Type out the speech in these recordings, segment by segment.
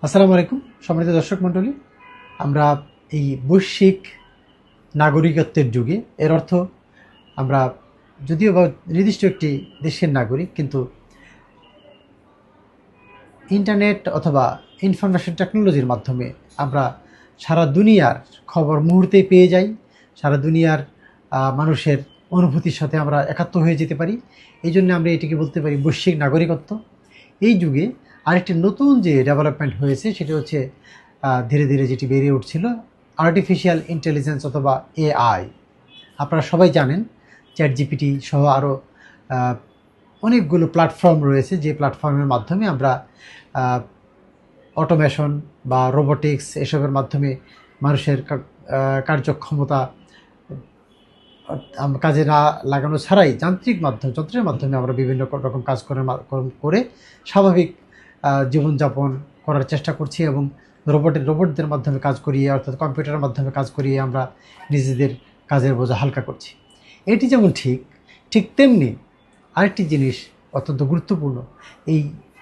আসসালামু আলাইকুম সম্মানিত দর্শক মণ্ডলী। আমরা এই বৈশ্বিক নাগরিকত্বের যুগে, এর অর্থ আমরা যদিও বা নির্দিষ্ট একটি দেশের নাগরিক, কিন্তু ইন্টারনেট অথবা ইনফরমেশন টেকনোলজির মাধ্যমে আমরা সারা দুনিয়ার খবর মুহূর্তেই পেয়ে যাই। সারা দুনিয়ার মানুষের অনুভূতির সাথে আমরা একাত্ম হয়ে যেতে পারি। এই জন্য আমরা এটিকে বলতে পারি বৈশ্বিক নাগরিকত্ব। এই যুগে আরেকটি নতুন যে ডেভেলপমেন্ট হয়েছে সেটি হচ্ছে ধীরে ধীরে যেটি বেরিয়ে উঠছিল, আর্টিফিশিয়াল ইন্টেলিজেন্স অথবা এআই। আপনারা সবাই জানেন চ্যাট জিপিটি সহ আরও অনেকগুলো প্ল্যাটফর্ম রয়েছে, যে প্ল্যাটফর্মের মাধ্যমে আমরা অটোমেশন বা রোবোটিক্স এসবের মাধ্যমে মানুষের কার্যক্ষমতা কাজে না লাগানো ছাড়াই যন্ত্রের মাধ্যমে আমরা বিভিন্ন রকম কাজ করে স্বাভাবিক জীবনযাপন করার চেষ্টা করছি, এবং রোবটদের মাধ্যমে কাজ করিয়ে, অর্থাৎ কম্পিউটারের মাধ্যমে কাজ করিয়ে আমরা নিজেদের কাজের বোঝা হালকা করছি। এটি যেমন ঠিক তেমনি আরেকটি জিনিস অত্যন্ত গুরুত্বপূর্ণ। এই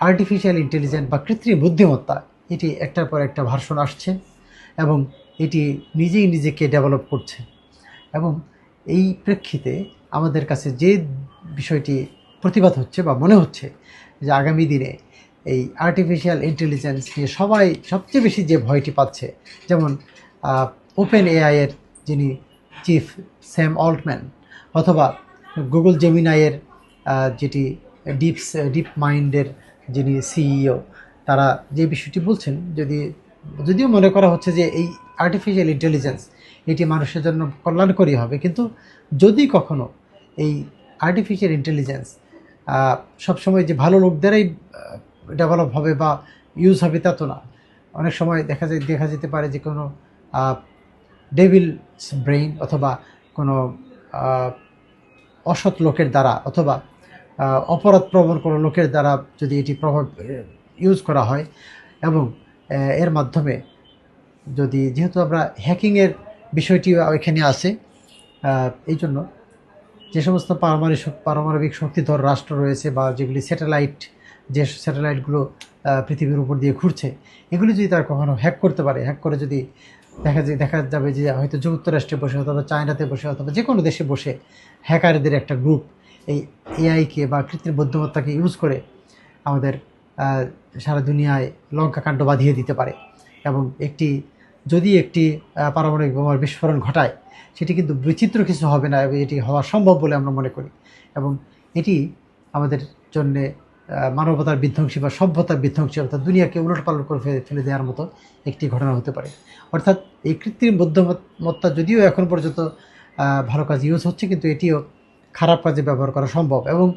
আর্টিফিশিয়াল ইন্টেলিজেন্স বা কৃত্রিম বুদ্ধিমত্তা, এটি একটার পর একটা ভার্সন আসছে এবং এটি নিজেই নিজেকে ডেভেলপ করছে। এবং এই প্রেক্ষিতে আমাদের কাছে যে বিষয়টি প্রতিবাদ হচ্ছে বা মনে হচ্ছে যে আগামী দিনে এই আর্টিফিশিয়াল ইন্টেলিজেন্স নিয়ে সবাই সবচেয়ে বেশি যে ভয়টি পাচ্ছে, যেমন ওপেন এআইয়ের যিনি চিফ স্যাম অল্টম্যান, অথবা গুগল জেমিনাইয়ের যেটি ডিপ মাইন্ডের যিনি সিইও, তারা যে বিষয়টি বলছেন, যদিও মনে করা হচ্ছে যে এই আর্টিফিশিয়াল ইন্টেলিজেন্স এটি মানুষের জন্য কল্যাণকরী হবে, কিন্তু যদি কখনো এই আর্টিফিশিয়াল ইন্টেলিজেন্স সবসময় যে ভালো লোকদেরাই ডেভেলপ হবে বা ইউজ হবে তা তো না। অনেক সময় দেখা যেতে পারে যে কোনো ডেভিলস ব্রেইন অথবা কোনো অসৎ লোকের দ্বারা অথবা অপরাধ প্রবণ কোনো লোকের দ্বারা যদি এটি ইউজ করা হয়, এবং এর মাধ্যমে যেহেতু আমরা হ্যাকিংয়ের বিষয়টি এখানে আছে, এই জন্য যে সমস্ত পারমাণবিক শক্তিধর রাষ্ট্র রয়েছে বা যেগুলি যে স্যাটেলাইটগুলো পৃথিবীর উপর দিয়ে ঘুরছে, এগুলি যদি তারা কখনো হ্যাক করতে পারে, হ্যাক করে যদি দেখা যাবে যে হয়তো যুক্তরাষ্ট্রে বসে অথবা চায়নাতে বসে অথবা যে কোনো দেশে বসে হ্যাকারদের একটা গ্রুপ এই এআইকে বা কৃত্রিম বুদ্ধিমত্তাকে ইউজ করে আমাদের সারা দুনিয়ায় লঙ্কাকাণ্ড বাঁধিয়ে দিতে পারে। এবং যদি একটি পারমাণবিক বোমার বিস্ফোরণ ঘটায়, সেটি কিন্তু বিচিত্র কিছু হবে না, এবং এটি হওয়া সম্ভব বলে আমরা মনে করি। এবং এটি আমাদের জন্যে মানবতার বিধ্বংসী বা সভ্যতার বিধ্বংসী, অর্থাৎ দুনিয়াকে উলটপালট করে ফেলে দেওয়ার মতো একটি ঘটনা হতে পারে। অর্থাৎ এই কৃত্রিম বুদ্ধিমত্তা যদিও এখন পর্যন্ত ভালো কাজে ইউজ হচ্ছে, কিন্তু এটিও খারাপ কাজে ব্যবহার করা সম্ভব। এবং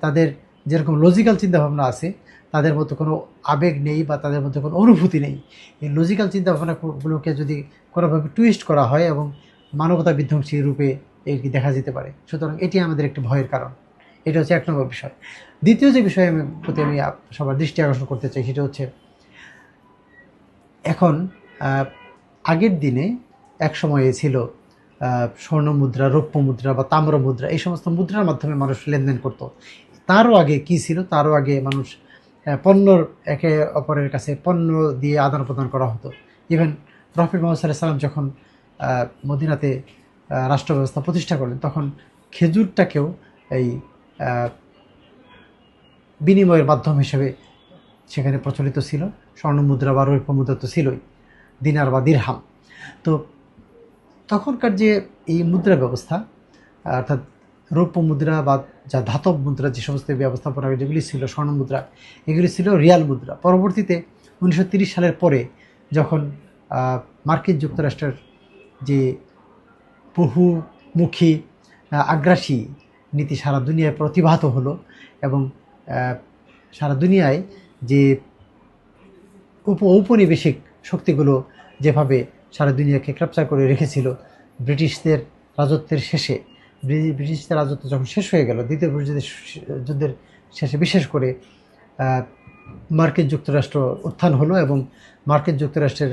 তাদের যেরকম লজিক্যাল চিন্তাভাবনা আছে, তাদের মধ্যে কোনো আবেগ নেই বা তাদের মধ্যে কোনো অনুভূতি নেই। এই লজিক্যাল চিন্তাভাবনাগুলোকে যদি কোনোভাবে টুইস্ট করা হয়, এবং মানবতা বিধ্বংসী রূপে এটি দেখা যেতে পারে। সুতরাং এটি আমাদের একটি ভয়ের কারণ। এটা হচ্ছে এক নম্বর বিষয়। দ্বিতীয় যে বিষয়ে আমি সবার দৃষ্টি আকর্ষণ করতে চাই, সেটা হচ্ছে এখন আগের দিনে এক সময়ে ছিল স্বর্ণ মুদ্রা, রৌপ্য মুদ্রা বা তাম্র মুদ্রা, এই সমস্ত মুদ্রার মাধ্যমে মানুষ লেনদেন করত। তারও আগে কি ছিল? তারও আগে মানুষ একে অপরের কাছে পণ্য দিয়ে আদান প্রদান করা হতো। ইভেন প্রফেট মুহাম্মদ সাল্লাল্লাহু আলাইহি ওয়াসাল্লাম যখন মদিনাতে রাষ্ট্র ব্যবস্থা প্রতিষ্ঠা করলেন, তখন খেজুরটাকেও এই বিনিময়ের মাধ্যম হিসেবে সেখানে প্রচলিত ছিল। স্বর্ণ মুদ্রা বা রৌপ্য মুদ্রা তো ছিলই, দিনার বা দিরহাম। তো তখনকার যে এই মুদ্রা ব্যবস্থা, অর্থাৎ রৌপ্য মুদ্রা বা যা ধাতব মুদ্রা, যে সমস্ত ব্যবস্থাপনা যেগুলি ছিল স্বর্ণ মুদ্রা, এগুলি ছিল রিয়াল মুদ্রা। পরবর্তীতে 1930 সালের পরে যখন মার্কিন যুক্তরাষ্ট্রের যে বহুমুখী আগ্রাসী নীতি সারা দুনিয়ায় প্রতিভাত হলো, এবং সারা দুনিয়ায় যে ঔপনিবেশিক শক্তিগুলো যেভাবে সারা দুনিয়াকে ক্যাপচার করে রেখেছিল, ব্রিটিশদের রাজত্বের শেষে, ব্রিটিশদের রাজত্ব যখন শেষ হয়ে গেল দ্বিতীয় যুদ্ধের শেষে, বিশেষ করে মার্কিন যুক্তরাষ্ট্র উত্থান হলো, এবং মার্কিন যুক্তরাষ্ট্রের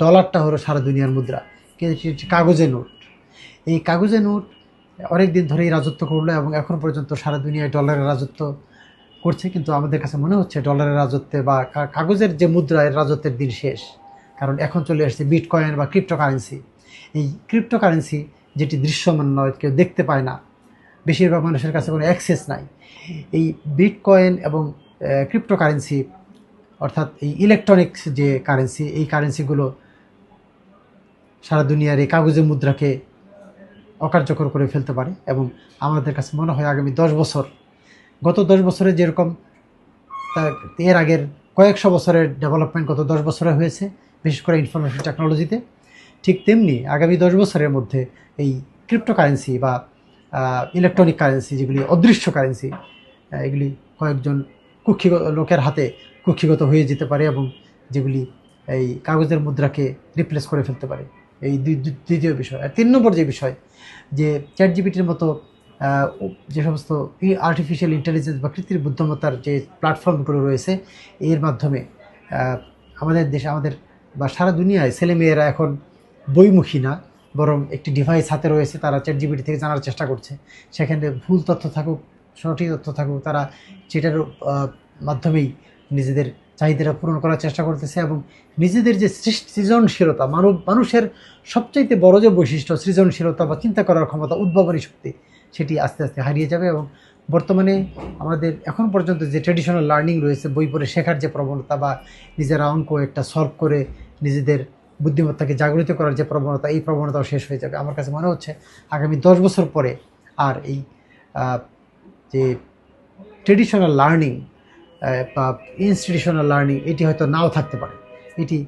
ডলারটা হলো সারা দুনিয়ার মুদ্রা, কাগজে নোট। এই কাগজে নোট অনেক দিন ধরেই রাজত্ব করলো, এবং এখন পর্যন্ত সারা দুনিয়ায় ডলারের রাজত্ব করছে, কিন্তু আমাদের কাছে মনে হচ্ছে ডলারের রাজত্বে বা কাগজের যে মুদ্রা এর রাজত্বের দিন শেষ। কারণ এখন চলে আসছে বিটকয়েন বা ক্রিপ্টোকারেন্সি। এই ক্রিপ্টোকারেন্সি যেটি দৃশ্যমান নয়, কেউ দেখতে পায় না, বেশিরভাগ মানুষের কাছে কোনো অ্যাক্সেস নাই। এই বিটকয়েন এবং ক্রিপ্টোকারেন্সি অর্থাৎ এই ইলেকট্রনিক্স যে কারেন্সি, এই কারেন্সিগুলো সারা দুনিয়ার এই কাগজের মুদ্রাকে অকার্যকর করে ফেলতে পারে। এবং আমাদের কাছে মনে হয় আগামী 10 বছর, গত 10 বছরে যেরকম এর আগের কয়েকশো বছরের ডেভেলপমেন্ট গত 10 বছরে হয়েছে, বিশেষ করে ইনফরমেশন টেকনোলজিতে, ঠিক তেমনি আগামী 10 বছরের মধ্যে এই ক্রিপ্টোকারেন্সি বা ইলেকট্রনিক কারেন্সি, যেগুলি অদৃশ্য কারেন্সি, এগুলি কয়েকজন কুক্ষিগত লোকের হাতে কুক্ষিগত হয়ে যেতে পারে এবং যেগুলি এই কাগজের মুদ্রাকে রিপ্লেস করে ফেলতে পারে। এই দ্বিতীয় বিষয়। আর 3 নম্বর যে বিষয়, যে চ্যাট জিপিটির মতো যে সমস্ত আর্টিফিশিয়াল ইন্টেলিজেন্স বা কৃত্রিম বুদ্ধিমত্তার যে প্ল্যাটফর্মগুলো রয়েছে, এর মাধ্যমে আমাদের দেশে, আমাদের বা সারা দুনিয়ায় ছেলেমেয়েরা এখন বইমুখী না, বরং একটি ডিভাইস হাতে রয়েছে, তারা চ্যাট জিপিটি থেকে জানার চেষ্টা করছে। সেখানে ভুল তথ্য থাকুক, সঠিক তথ্য থাকুক, তারা সেটার মাধ্যমেই নিজেদের চাহিদাটা পূরণ করার চেষ্টা করতেছে এবং নিজেদের যে সৃজনশীলতা, মানুষের সবচাইতে বড় যে বৈশিষ্ট্য, সৃজনশীলতা বা চিন্তা করার ক্ষমতা, উদ্ভাবনী শক্তি, সেটি আস্তে আস্তে হারিয়ে যাবে। এবং বর্তমানে আমাদের এখন পর্যন্ত যে ট্র্যাডিশনাল লার্নিং রয়েছে, বই পড়ে শেখার যে প্রবণতা বা নিজেরা অঙ্ক একটা সলভ করে নিজেদের বুদ্ধিমত্তাকে জাগরিত করার যে প্রবণতা, এই প্রবণতাও শেষ হয়ে যাবে। আমার কাছে মনে হচ্ছে আগামী 10 বছর পরে আর এই যে ট্রেডিশনাল লার্নিং বা ইনস্টিটিউশনাল লার্নিং, এটি হয়তো নাও থাকতে পারে। এটি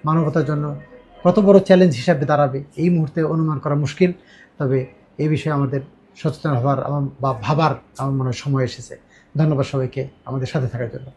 মানবতার জন্য কত বড় চ্যালেঞ্জ হিসাবে দাঁড়াবে এই মুহূর্তে অনুমান করা মুশকিল। তবে এই বিষয়ে আমাদের সচেতন হওয়ার বা ভাবার আমার মনে হয় সময় এসেছে। ধন্যবাদ সবাইকে আমাদের সাথে থাকার জন্য।